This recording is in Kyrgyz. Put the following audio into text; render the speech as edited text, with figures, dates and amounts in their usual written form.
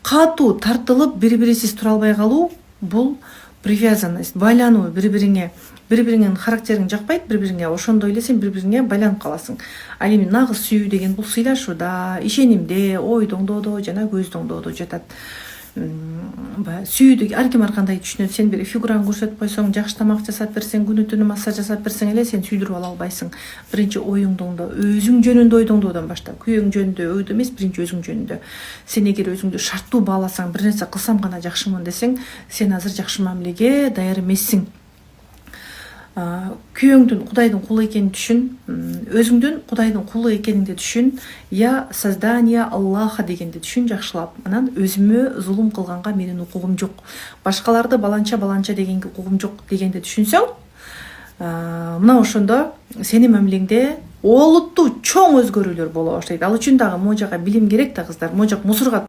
катуу тартылып бири бирисиз тура албай калуу бул привязанность, байлануу бири-бириңнин характериң жакпайт, бири-бириңе ошондой эле сен бири-бириңе байланып каласың. Ал эми нагыз сүйүү деген бул сыйлашууда, ишенимде, ойдо оңдоодо жана көздө оңдоодо жатат. Баягы сүйүүдү ар ким ар кандай түшүнөт. Сен бир фигураңды көрсөтүп койсоң, жакшы тамак жасап берсең, күнү түнү массаж жасап берсең эле сен сүйдүрүп ала албайсың. Биринчи оюңду оңдо, өзүң жөнүндө ойду оңдоодон башта. Күйөөң жөнүндө ойду эмес, биринчи өзүң жөнүндө. Сен эгер өзүңдү шарттуу бааласаң, бир нерсе кылсам гана жакшымын десең, сен азыр жакшы мамилеге даяр эмессиң. Күйөөңдүн Кудайдын кулу экенин түшүн, өзүңдүн Кудайдын кулу экениңди түшүн, я создание Аллаха дегенди түшүн жакшылап. Анан өзүмө зулум кылганга менин укугум жок. Башкаларды баланча дегенге укугум жок дегенди түшүнсөң, мына ошондо сенин мамилеңде олуттуу чоң өзгөрүүлөр боло баштайт. Ал үчүн дагы могу жака билим керек да кыздар. Могу жак мусорго